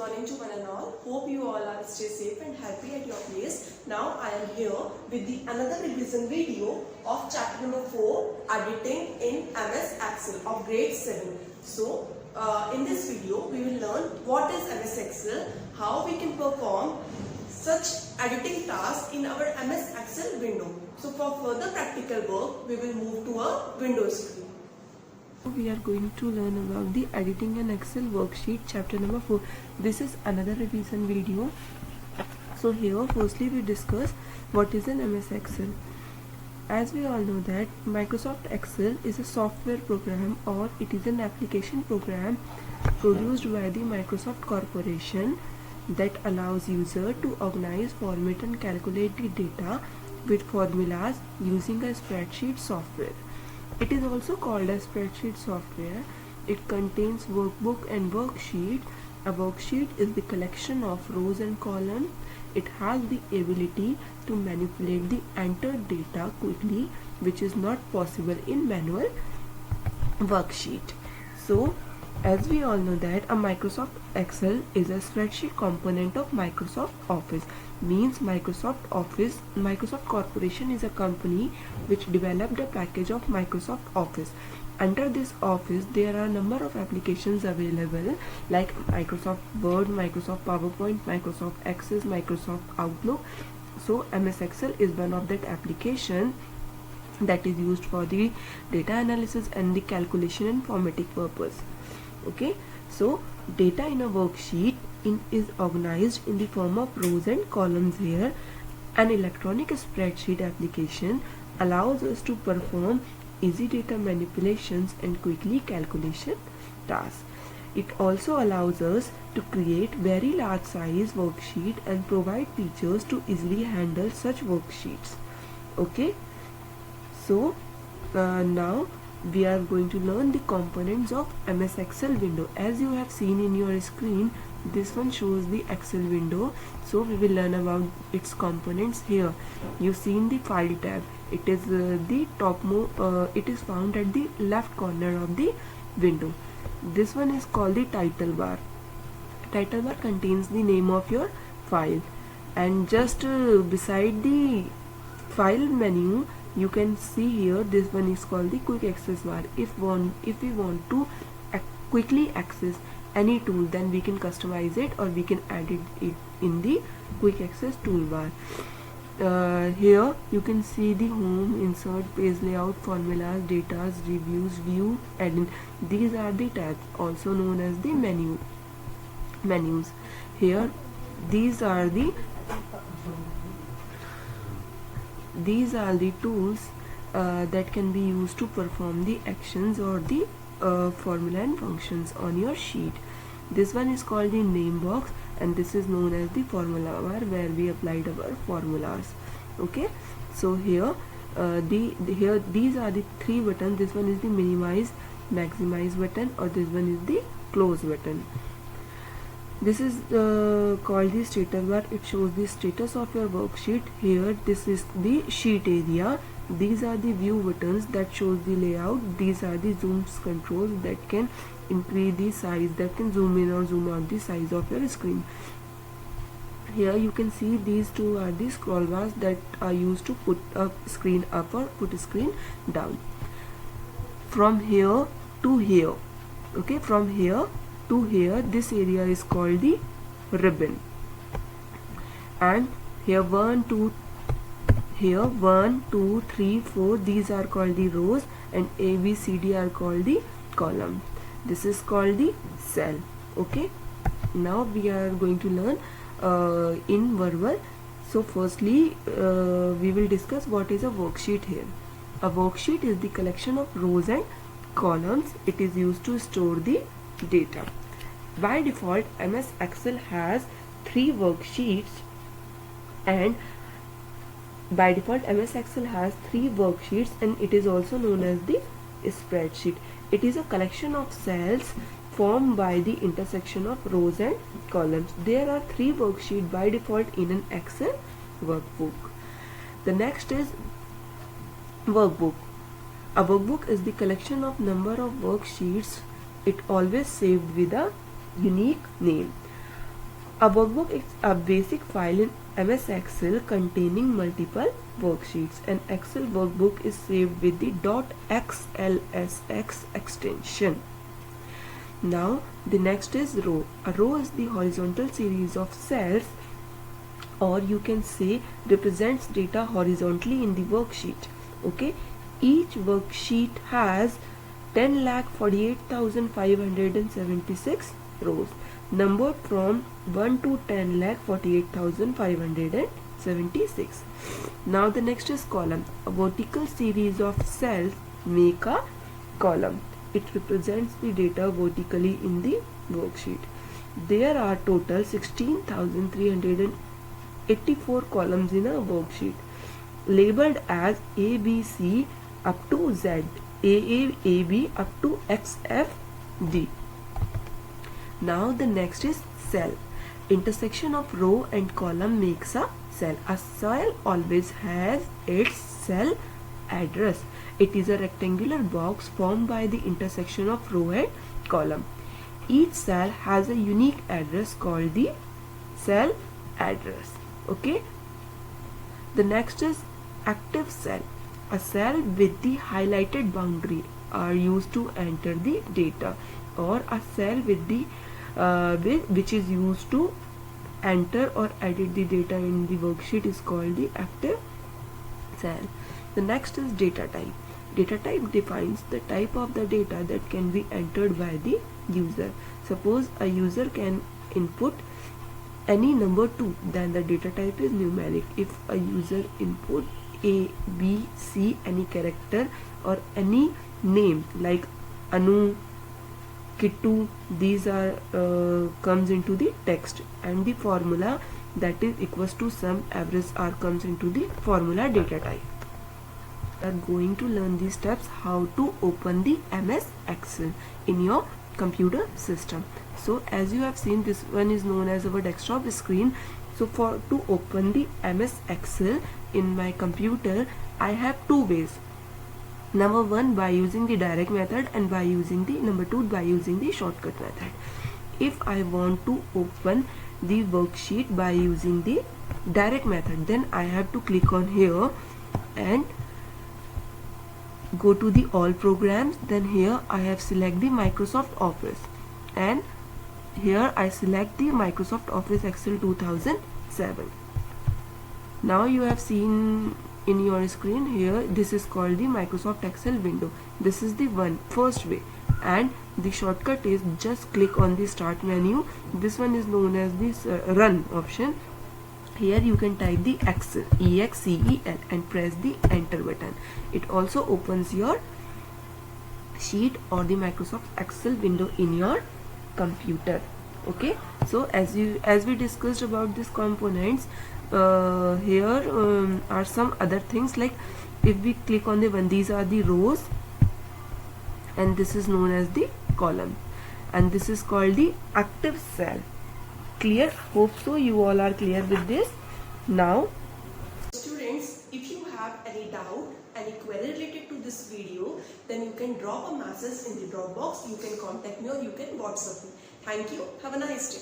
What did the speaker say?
morning to one and all. Hope you all are stay safe and happy at your place. Now I am here with the another revision video of chapter number 4, editing in MS Excel of grade 7. So in this video we will learn what is MS Excel, how we can perform such editing tasks in our MS Excel window. So for further practical work we will move to a window screen. We are going to learn about the editing an Excel worksheet chapter number 4. This is another revision video. So here firstly we discuss what is an MS Excel. As we all know that Microsoft Excel is a software program, or it is an application program produced by the Microsoft Corporation that allows user to organize, format and calculate the data with formulas using a spreadsheet software. It is also called a spreadsheet software. It contains workbook and worksheet. A worksheet is the collection of rows and columns. It has the ability to manipulate the entered data quickly, which is not possible in manual worksheet. So, as we all know that a Microsoft Excel is a spreadsheet component of Microsoft Office. Means Microsoft Corporation is a company which developed a package of Microsoft Office. Under this Office there are a number of applications available like Microsoft Word, Microsoft PowerPoint, Microsoft Access, Microsoft Outlook. So MS Excel is one of that application that is used for the data analysis and the calculation and formatting purpose. Okay, so data in a worksheet is organized in the form of rows and columns. Here an electronic spreadsheet application allows us to perform easy data manipulations and quickly calculation tasks. It also allows us to create very large size worksheet and provide features to easily handle such worksheets. Okay, so now we are going to learn the components of MS Excel window. As you have seen in your screen, this one shows the Excel window. So we will learn about its components. Here you see in the file tab, it is the it is found at the left corner of the window. This one is called the title bar. Title bar contains the name of your file, and just beside the file menu you can see here this one is called the quick access bar. If we want to quickly access any tool, then we can customize it or we can add it in the quick access toolbar. Here you can see the home, insert, page layout, formulas, data, reviews, view, edit. These are the tabs, also known as the menus. Here these are the tools that can be used to perform the actions or the formula and functions on your sheet. This one is called the name box, and this is known as the formula bar where we applied our formulas. Okay, so here these are the three buttons. This one is the minimize, maximize button, or this one is the close button. This is called the status bar. It shows the status of your worksheet. Here this is the sheet area. These are the view buttons that shows the layout. These are the zoom controls that can increase the size, that can zoom in or zoom out the size of your screen. Here you can see these two are the scroll bars that are used to put a screen up or put a screen down. From here to here, okay, from here to here, this area is called the ribbon. And here 1, 2, 3, 4, these are called the rows, and A, B, C, D are called the column. This is called the cell. Okay, now we are going to learn in verbal. So firstly we will discuss what is a worksheet. Here a worksheet is the collection of rows and columns. It is used to store the data. By default MS Excel has 3 worksheets, and it is also known as the spreadsheet. It is a collection of cells formed by the intersection of rows and columns. There are 3 worksheets by default in an Excel workbook. The next is workbook. A workbook is the collection of number of worksheets. It always saved with a unique name. A workbook is a basic file in MS Excel containing multiple worksheets. An Excel workbook is saved with the .xlsx extension. Now the next is row. A row is the horizontal series of cells, or you can say represents data horizontally in the worksheet. Okay, each worksheet has 10,48,576 rows, numbered from 1 to 10,48,576. Now the next is column. A vertical series of cells make a column. It represents the data vertically in the worksheet. There are total 16,384 columns in a worksheet, labeled as A, B, C up to Z, A, up to XF, D. Now the next is cell. Intersection of row and column makes a cell. A cell always has its cell address. It is a rectangular box formed by the intersection of row and column. Each cell has a unique address called the cell address. Okay. The next is active cell. A cell with the highlighted boundary are used to enter the data, or a cell with the which is used to enter or edit the data in the worksheet is called the active cell. The next is data type. Data type defines the type of the data that can be entered by the user. Suppose a user can input any number 2, then the data type is numeric. If a user input A, B, C, any character or any name like Anu, Kittu, these are comes into the text, and the formula that is equals to sum average r comes into the formula data type. We are going to learn these steps how to open the MS Excel in your computer system. So as you have seen, this one is known as our desktop screen. So to open the MS Excel in my computer, I have two ways. Number 1, by using the direct method, and by using the number 2, by using the shortcut method. If I want to open the worksheet by using the direct method, then I have to click on here and go to the all programs. Then here I have select the Microsoft Office, and here I select the Microsoft Office Excel 2007. Now you have seen in your screen here, this is called the Microsoft Excel window. This is the first way, and the shortcut is just click on the start menu. This one is known as this run option. Here you can type the Excel, EXCEL, and press the enter button. It also opens your sheet or the Microsoft Excel window in your computer. Okay, so as we discussed about these components, here are some other things, like if we click on the one, these are the rows, and this is known as the column, and this is called the active cell. Clear? Hope so you all are clear with this. Now students, if you have any doubt, any query related to this video, then you can drop a message in the drop box. You can contact me or you can WhatsApp me. Thank you. Have a nice day.